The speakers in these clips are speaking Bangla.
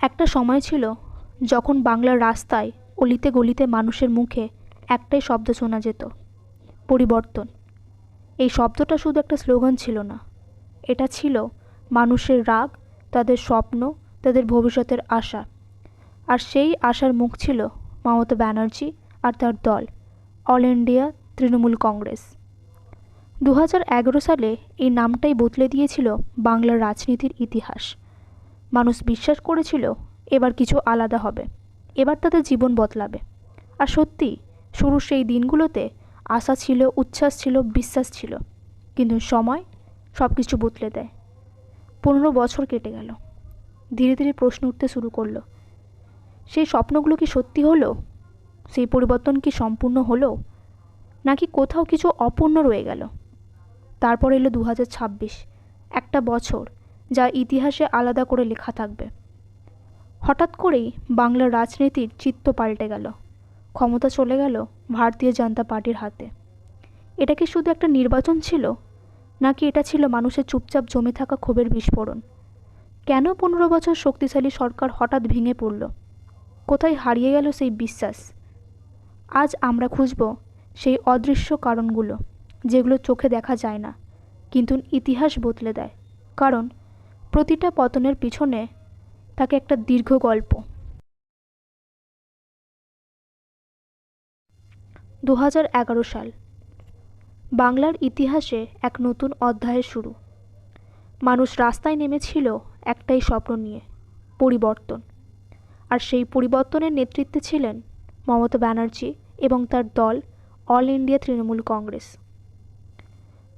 একটা সময় ছিল যখন বাংলার রাস্তায় অলিতে গলিতে মানুষের মুখে একটাই শব্দ শোনা যেত, পরিবর্তন। এই শব্দটা শুধু একটা স্লোগান ছিল না, এটা ছিল মানুষের রাগ, তাদের স্বপ্ন, তাদের ভবিষ্যতের আশা। আর সেই আশার মুখ ছিল মমতা ব্যানার্জি আর তার দল, অল ইন্ডিয়া তৃণমূল কংগ্রেস। 2011 সালে এই নামটাই বদলে দিয়েছিল বাংলার রাজনীতির ইতিহাস। মানুষ বিশ্বাস করেছিল এবার কিছু আলাদা হবে, এবার তাদের জীবন বদলাবে। আর সত্যি, শুরুর সেই দিনগুলোতে আশা ছিল, উচ্ছ্বাস ছিল, বিশ্বাস ছিল। কিন্তু সময় সব কিছু বদলে দেয়। 15 বছর কেটে গেল। ধীরে ধীরে প্রশ্ন উঠতে শুরু করলো, সেই স্বপ্নগুলো কি সত্যি হলো? সেই পরিবর্তন কি সম্পূর্ণ হলো, নাকি কোথাও কিছু অপূর্ণ রয়ে গেল? তারপর এলো 2026, একটা বছর যা ইতিহাসে আলাদা করে লেখা থাকবে। হঠাৎ করেই বাংলার রাজনীতির চিত্র পাল্টে গেল। ক্ষমতা চলে গেল ভারতীয় জনতা পার্টির হাতে। এটা কি শুধু একটা নির্বাচন ছিল, নাকি এটা ছিল মানুষের চুপচাপ জমে থাকা ক্ষোভের বিস্ফোরণ? কেন 15 বছর শক্তিশালী সরকার হঠাৎ ভেঙে পড়ল? কোথায় হারিয়ে গেল সেই বিশ্বাস? আজ আমরা খুঁজব সেই অদৃশ্য কারণগুলো, যেগুলো চোখে দেখা যায় না কিন্তু ইতিহাস বদলে দেয়। কারণ প্রতিটা পতনের পিছনে থাকে একটা দীর্ঘ গল্প। 2011 সাল, বাংলার ইতিহাসে এক নতুন অধ্যায়ের শুরু। মানুষ রাস্তায় নেমেছিল একটাই স্বপ্ন নিয়ে, পরিবর্তন। আর সেই পরিবর্তনের নেতৃত্বে ছিলেন মমতা ব্যানার্জি এবং তার দল, অল ইন্ডিয়া তৃণমূল কংগ্রেস।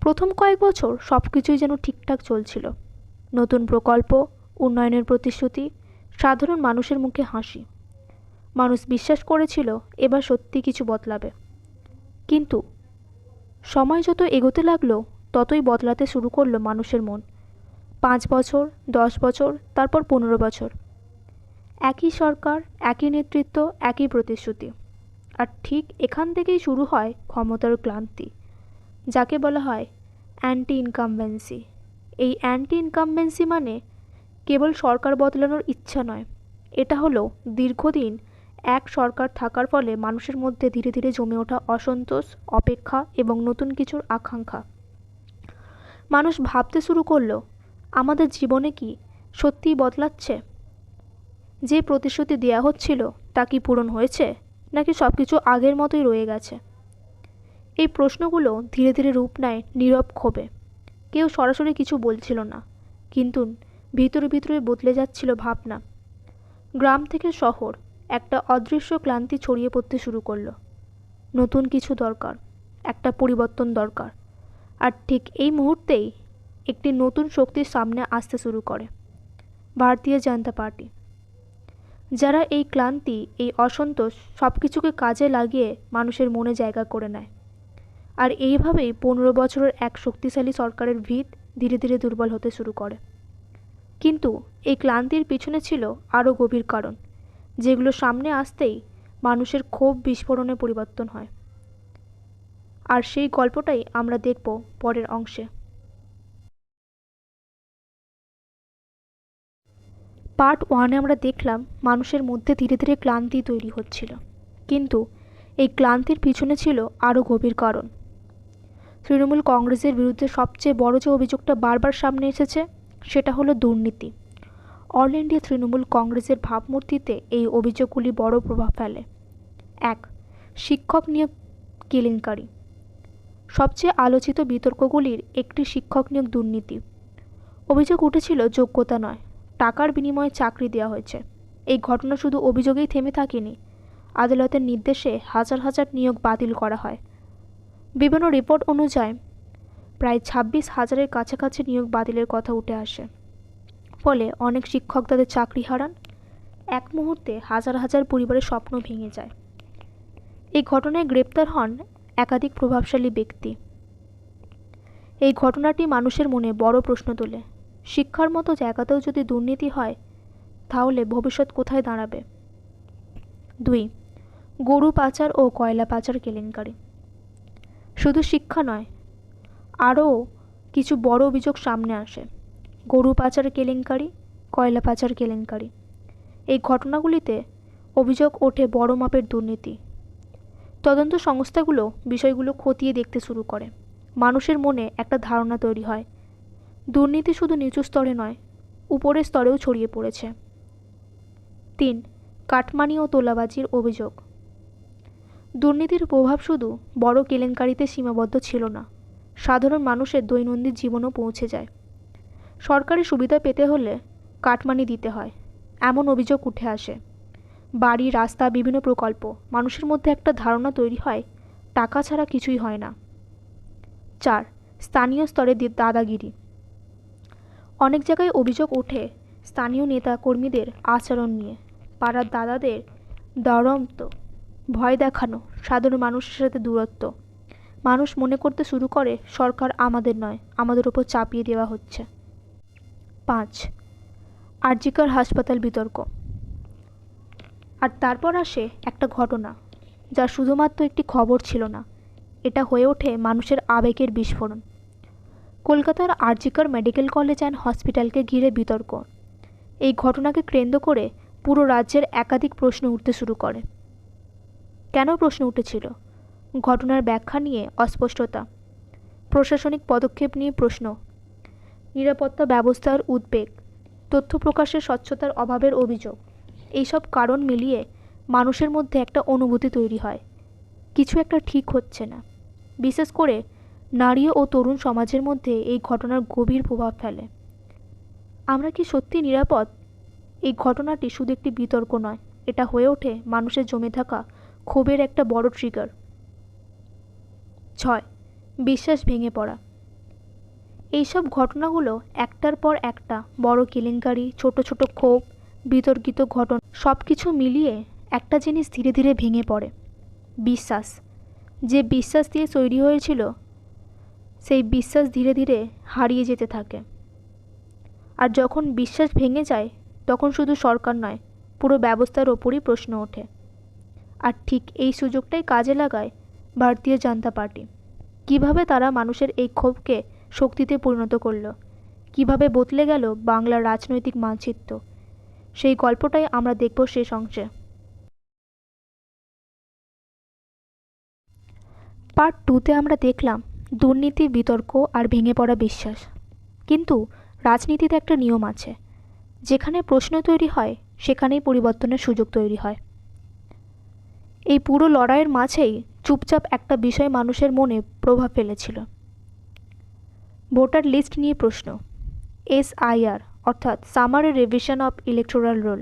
প্রথম কয়েক বছর সব কিছুই যেন ঠিকঠাক চলছিল। নতুন প্রকল্প, উন্নয়নের প্রতিশ্রুতি, সাধারণ মানুষের মুখে হাসি। মানুষ বিশ্বাস করেছিল এবার সত্যি কিছু বদলাবে। কিন্তু সময় যত এগোতে লাগলো, ততই বদলাতে শুরু করলো মানুষের মন। 5 বছর, 10 বছর, তারপর 15 বছর। একই সরকার, একই নেতৃত্ব, একই প্রতিশ্রুতি। আর ঠিক এখান থেকেই শুরু হয় ক্ষমতার ক্লান্তি, যাকে বলা হয় অ্যান্টি ইনকামবেন্সি। এই অ্যান্টি ইনকামবেন্সি মানে কেবল সরকার বদলানোর ইচ্ছা নয়, এটা হলো দীর্ঘদিন এক সরকার থাকার ফলে মানুষের মধ্যে ধীরে ধীরে জমে ওঠা অসন্তোষ, অপেক্ষা এবং নতুন কিছুর আকাঙ্ক্ষা। মানুষ ভাবতে শুরু করলো, আমাদের জীবনে কি সত্যিই বদলাচ্ছে? যে প্রতিশ্রুতি দেওয়া হচ্ছিল তা কি পূরণ হয়েছে, নাকি সব কিছু আগের মতোই রয়ে গেছে? এই প্রশ্নগুলো ধীরে ধীরে রূপ নেয় নীরব ক্ষোভে। কেউ সরাসরি কিছু বলছিল না, কিন্তু ভিতরে ভিতরে বদলে যাচ্ছিল ভাবনা। গ্রাম থেকে শহর একটা অদৃশ্য ক্লান্তি ছড়িয়ে পড়তে শুরু করলো। নতুন কিছু দরকার, একটা পরিবর্তন দরকার। আর ঠিক এই মুহূর্তেই একটি নতুন শক্তির সামনে আসতে শুরু করে, ভারতীয় জনতা পার্টি। যারা এই ক্লান্তি, এই অসন্তোষ সব কিছুকে কাজে লাগিয়ে মানুষের মনে জায়গা করে নেয়। আর এইভাবেই 15 বছরের এক শক্তিশালী সরকারের ভিত ধীরে ধীরে দুর্বল হতে শুরু করে। কিন্তু এই ক্লান্তির পিছনে ছিল আরও গভীর কারণ, যেগুলো সামনে আসতেই মানুষের ক্ষোভ বিস্ফোরণে পরিবর্তন হয়। আর সেই গল্পটাই আমরা দেখব পরের অংশে। পার্ট 1-এ আমরা দেখলাম মানুষের মধ্যে ধীরে ধীরে ক্লান্তি তৈরি হচ্ছিল, কিন্তু এই ক্লান্তির পিছনে ছিল আরও গভীর কারণ। তৃণমূল কংগ্রেসের বিরুদ্ধে সবচেয়ে বড় যে অভিযোগটা বারবার সামনে এসেছে, সেটা হলো দুর্নীতি। অল ইন্ডিয়া তৃণমূল কংগ্রেসের ভাবমূর্তিতে এই অভিযোগগুলি বড় প্রভাব ফেলে। 1. শিক্ষক নিয়োগ কেলেঙ্কারি। সবচেয়ে আলোচিত বিতর্কগুলির একটি শিক্ষক নিয়োগ দুর্নীতি। অভিযোগ উঠেছিল যোগ্যতা নয়, টাকার বিনিময়ে চাকরি দেওয়া হয়েছে। এই ঘটনা শুধু অভিযোগেই থেমে থাকেনি, আদালতের নির্দেশে হাজার হাজার নিয়োগ বাতিল করা হয়। বিভিন্ন রিপোর্ট অনুযায়ী প্রায় 26,000-এর কাছাকাছি নিয়োগ বাতিলের কথা উঠে আসে। ফলে অনেক শিক্ষক তাদের চাকরি হারান। এক মুহূর্তে হাজার হাজার পরিবারের স্বপ্ন ভেঙে যায়। এই ঘটনায় গ্রেপ্তার হন একাধিক প্রভাবশালী ব্যক্তি। এই ঘটনাটি মানুষের মনে বড় প্রশ্ন তোলে। শিক্ষার মতো জায়গাতেও যদি দুর্নীতি হয়, তাহলে ভবিষ্যৎ কোথায় দাঁড়াবে? 2. গরু পাচার ও কয়লা পাচার কেলেঙ্কারি। শুধু শিক্ষা নয়, আরও কিছু বড় অভিযোগ সামনে আসে। গরু পাচার কেলেঙ্কারি, কয়লা পাচার কেলেঙ্কারি। এই ঘটনাগুলিতে অভিযোগ ওঠে বড় মাপের দুর্নীতি। তদন্ত সংস্থাগুলো বিষয়গুলো খতিয়ে দেখতে শুরু করে। মানুষের মনে একটা ধারণা তৈরি হয়, দুর্নীতি শুধু নিচু স্তরে নয়, উপরের স্তরেও ছড়িয়ে পড়েছে। 3. কাটমানি ও তোলাবাজির অভিযোগ। দুর্নীতির প্রভাব শুধু বড় কেলেঙ্কারিতে সীমাবদ্ধ ছিল না, সাধারণ মানুষের দৈনন্দিন জীবনও পৌঁছে যায়। সরকারি সুবিধা পেতে হলে কাটমানি দিতে হয়, এমন অভিযোগ উঠে আসে। বাড়ি, রাস্তা, বিভিন্ন প্রকল্প, মানুষের মধ্যে একটা ধারণা তৈরি হয় টাকা ছাড়া কিছুই হয় না। 4. স্থানীয় স্তরে দাদাগিরি। অনেক জায়গায় অভিযোগ ওঠে স্থানীয় নেতা কর্মীদের আচরণ নিয়ে। পাড়ার দাদাদের দরমত, ভয় দেখানো, সাধারণ মানুষের সাথে দূরত্ব। মানুষ মনে করতে শুরু করে সরকার আমাদের নয়, আমাদের উপর চাপিয়ে দেওয়া হচ্ছে। 5. আরজিকর হাসপাতাল বিতর্ক। আর তারপর আসে একটা ঘটনা, যা শুধুমাত্র একটি খবর ছিল না, এটা হয়ে ওঠে মানুষের আবেগের বিস্ফোরণ। কলকাতার আরজিকর মেডিকেল কলেজ অ্যান্ড হসপিটালকে ঘিরে বিতর্ক। এই ঘটনাকে কেন্দ্র করে পুরো রাজ্যের একাধিক প্রশ্ন উঠতে শুরু করে। কেন প্রশ্ন উঠেছিল? ঘটনার ব্যাখ্যা নিয়ে অস্পষ্টতা, প্রশাসনিক পদক্ষেপ নিয়ে প্রশ্ন, নিরাপত্তা ব্যবস্থার উদ্বেগ, তথ্য প্রকাশের স্বচ্ছতার অভাবের অভিযোগ। এইসব কারণ মিলিয়ে মানুষের মধ্যে একটা অনুভূতি তৈরি হয়, কিছু একটা ঠিক হচ্ছে না। বিশেষ করে নারী ও তরুণ সমাজের মধ্যে এই ঘটনার গভীর প্রভাব ফেলে। আমরা কি সত্যি নিরাপদ? এই ঘটনাটি শুধু একটি বিতর্ক নয়, এটা হয়ে ওঠে মানুষের জমে থাকা ক্ষোভের একটা বড় ট্রিগার। 6. বিশ্বাস ভেঙে পড়া। এইসব ঘটনাগুলো একটার পর একটা বড় কেলেঙ্কারি, ছোট ছোট ক্ষোভ, বিতর্কিত ঘটনা, সব কিছু মিলিয়ে একটা জিনিস ধীরে ধীরে ভেঙে পড়ে, বিশ্বাস। যে বিশ্বাস দিয়ে তৈরি হয়েছিল, সেই বিশ্বাস ধীরে ধীরে হারিয়ে যেতে থাকে। আর যখন বিশ্বাস ভেঙে যায়, তখন শুধু সরকার নয়, পুরো ব্যবস্থার ওপরই প্রশ্ন ওঠে। আর ঠিক এই সুযোগটাই কাজে লাগায় ভারতীয় জনতা পার্টি। কিভাবে তারা মানুষের এই ক্ষোভকে শক্তিতে পরিণত করলো, কিভাবে বদলে গেল বাংলার রাজনৈতিক মানচিত্র, সেই গল্পটাই আমরা দেখব শেষ অংশে। পার্ট 2-তে আমরা দেখলাম দুর্নীতি, বিতর্ক আর ভেঙে পড়া বিশ্বাস। কিন্তু রাজনীতিতে একটা নিয়ম আছে, যেখানে প্রশ্ন তৈরি হয় সেখানেই পরিবর্তনের সুযোগ তৈরি হয়। এই পুরো লড়াইয়ের মাঝেই চুপচাপ একটা বিষয় মানুষের মনে প্রভাব ফেলেছিল, ভোটার লিস্ট নিয়ে প্রশ্ন। SIR অর্থাৎ summary revision of electoral role.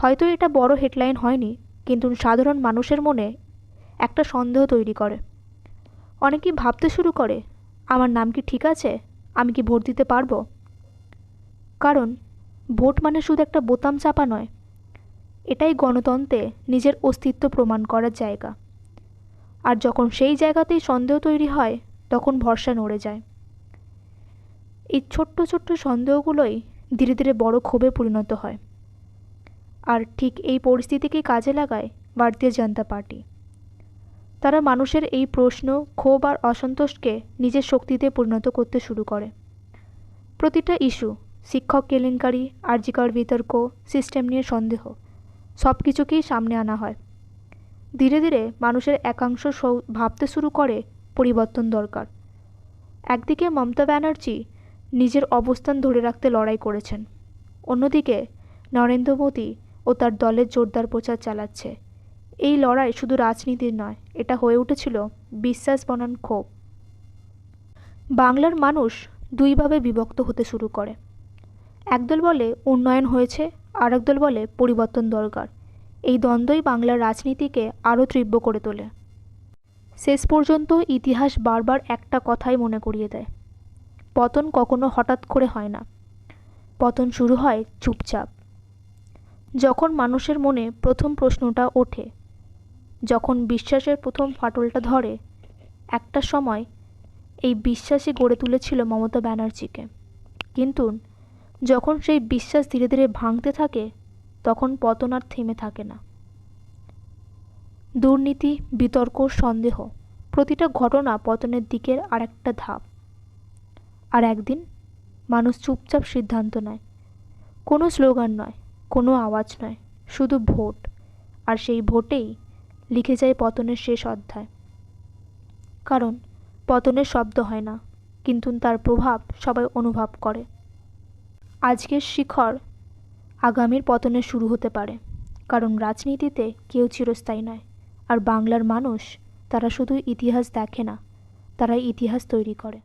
হয়তো এটা বড় হেডলাইন হয়নি, কিন্তু সাধারণ মানুষের মনে একটা সন্দেহ তৈরি করে। অনেকেই ভাবতে শুরু করে, আমার নাম কি ঠিক আছে, আমি কি ভোট দিতে পারবো? কারণ ভোট মানে শুধু একটা বোতাম চাপা নয়, এটাই গণতন্ত্রে নিজের অস্তিত্ব প্রমাণ করার জায়গা। আর যখন সেই জায়গাতেই সন্দেহ তৈরি হয়, তখন ভরসা নড়ে যায়। এই ছোট্ট ছোট্ট সন্দেহগুলোই ধীরে ধীরে বড় ক্ষোভে পরিণত হয়। আর ঠিক এই পরিস্থিতিকেই কাজে লাগায় ভারতীয় জনতা পার্টি। তারা মানুষের এই প্রশ্ন, ক্ষোভ আর অসন্তোষকে নিজের শক্তিতে পরিণত করতে শুরু করে। প্রতিটা ইস্যু, শিক্ষক কেলেঙ্কারি, আরজিকর বিতর্ক, সিস্টেম নিয়ে সন্দেহ, সব কিছুকেই সামনে আনা হয়। ধীরে ধীরে মানুষের একাংশ ভাবতে শুরু করে পরিবর্তন দরকার। একদিকে মমতা ব্যানার্জি নিজের অবস্থান ধরে রাখতে লড়াই করেছেন, অন্যদিকে নরেন্দ্র মোদী ও তার দলের জোরদার প্রচার চালাচ্ছে। এই লড়াই শুধু রাজনীতির নয়, এটা হয়ে উঠেছিল বিশ্বাস বনাম ক্ষোভ। বাংলার মানুষ দুইভাবে বিভক্ত হতে শুরু করে। একদল বলে উন্নয়ন হয়েছে, আর একদল বলে পরিবর্তন দরকার। এই দ্বন্দ্বই বাংলার রাজনীতিকে আরও তীব্র করে তোলে। শেষ পর্যন্ত ইতিহাস বারবার একটা কথাই মনে করিয়ে দেয়, পতন কখনো হঠাৎ করে হয় না, পতন শুরু হয় চুপচাপ। যখন মানুষের মনে প্রথম প্রশ্নটা ওঠে, যখন বিশ্বাসের প্রথম ফাটলটা ধরে, একটা সময় এই বিশ্বাসই গড়ে তুলেছিল মমতা ব্যানার্জিকে। কিন্তু যখন সেই বিশ্বাস ধীরে ধীরে ভাঙতে থাকে, তখন পতন আর থেমে থাকে না। দুর্নীতি, বিতর্ক, সন্দেহ, প্রতিটা ঘটনা পতনের দিকের আরেকটা ধাপ। আর একদিন মানুষ চুপচাপ সিদ্ধান্ত নেয়, কোনো স্লোগান নয়, কোনো আওয়াজ নয়, শুধু ভোট, আর সেই ভোটেই লিখে যায় পতনের শেষ অধ্যায়। কারণ পতনের শব্দ হয় না, কিন্তু তার প্রভাব সবাই অনুভব করে। আজকের শিখর আগামীর পতনের শুরু হতে পারে, কারণ রাজনীতিতে কেউ চিরস্থায়ী নয়, আর বাংলার মানুষ, তারা শুধু ইতিহাস দেখে না, তারা ইতিহাস তৈরি করে।